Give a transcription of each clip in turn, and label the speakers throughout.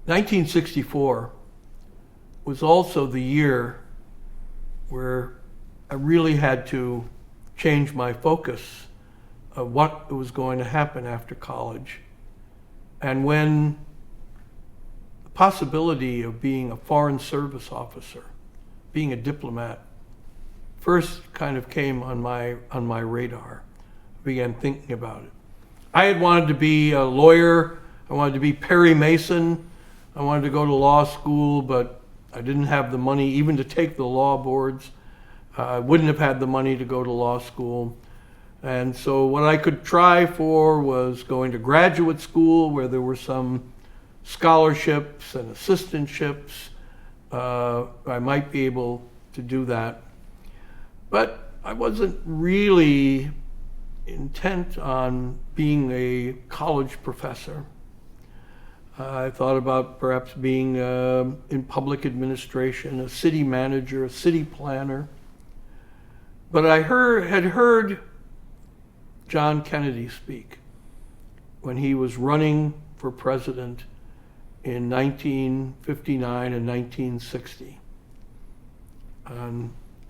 Speaker 1: 1964 was also the year where I really had to change my focus of what was going to happen after college. And when the possibility of being a foreign service officer, being a diplomat, first kind of came on my radar, I began thinking about it. I had wanted to be a lawyer. I wanted to be Perry Mason. I wanted to go to law school, but I didn't have the money even to take the law boards. I wouldn't have had the money to go to law school. And so what I could try for was going to graduate school where there were some scholarships and assistantships. I might be able to do that. But I wasn't really intent on being a college professor. I thought about perhaps being in public administration, a city manager, a city planner. But I had heard John Kennedy speak when he was running for president in 1959 and 1960.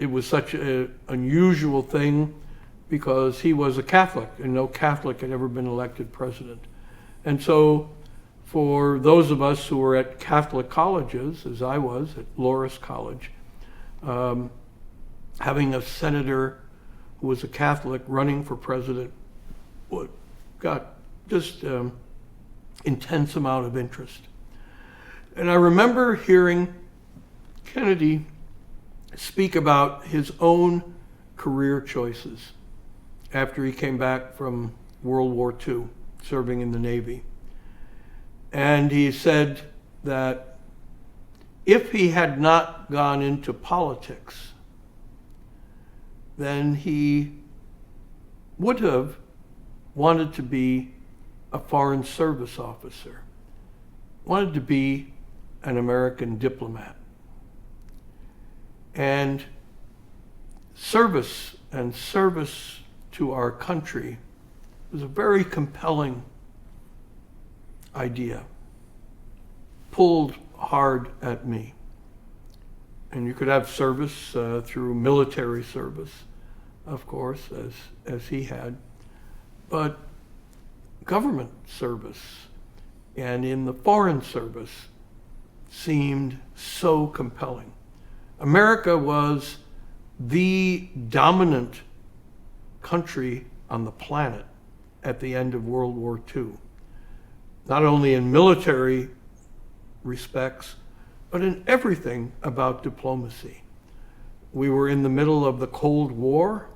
Speaker 1: It was such an unusual thing because he was a Catholic, and no Catholic had ever been elected president. And so for those of us who were at Catholic colleges, as I was at Loras College, having a senator who was a Catholic running for president got just intense amount of interest. And I remember hearing Kennedy speak about his own career choices after he came back from World War II, serving in the Navy. And he said that if he had not gone into politics, then he would have wanted to be a foreign service officer, wanted to be an American diplomat. And service to our country was a very compelling idea, pulled hard at me. And you could have service through military service, of course, as he had, but government service and in the foreign service seemed so compelling. America was the dominant country on the planet at the end of World War II, not only in military respects, but in everything about diplomacy. We were in the middle of the Cold War,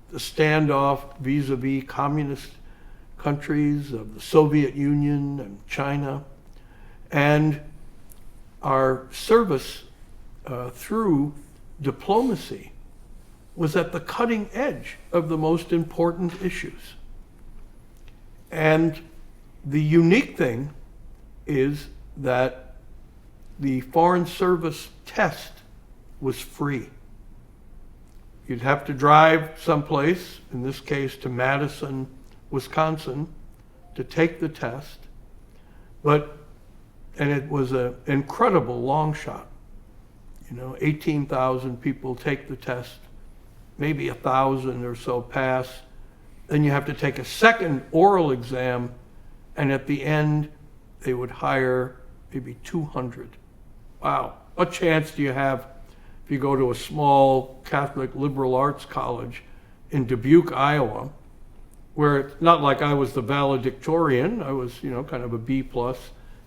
Speaker 1: the standoff vis-a-vis communist countries of the Soviet Union and China, and our service through diplomacy was at the cutting edge of the most important issues. And the unique thing is that the Foreign Service test was free. You'd have to drive someplace, in this case to Madison, Wisconsin, to take the test. And it was an incredible long shot. 18,000 people take the test, maybe 1,000 or so pass. Then you have to take a second oral exam, and at the end, they would hire maybe 200. Wow, what chance do you have if you go to a small Catholic liberal arts college in Dubuque, Iowa, where it's not like I was the valedictorian. I was, kind of a B+,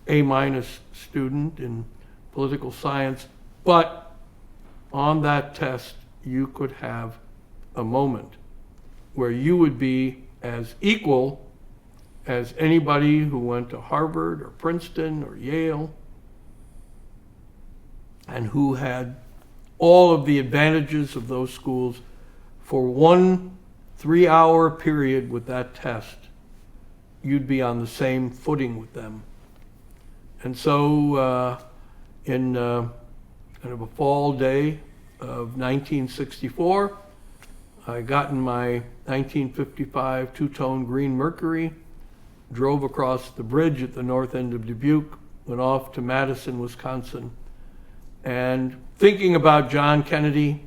Speaker 1: A- student in political science. But on that test, you could have a moment where you would be as equal as anybody who went to Harvard or Princeton or Yale and who had all of the advantages of those schools. For 1 3-hour period with that test, you'd be on the same footing with them. And so in kind of a fall day of 1964, I got in my 1955 two-tone green Mercury, drove across the bridge at the north end of Dubuque, went off to Madison, Wisconsin, and thinking about John Kennedy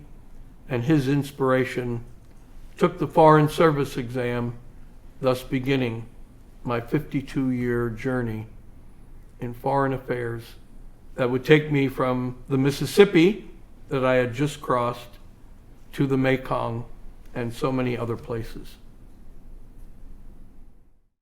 Speaker 1: and his inspiration, took the Foreign Service exam, thus beginning my 52-year journey in foreign affairs that would take me from the Mississippi that I had just crossed to the Mekong and so many other places.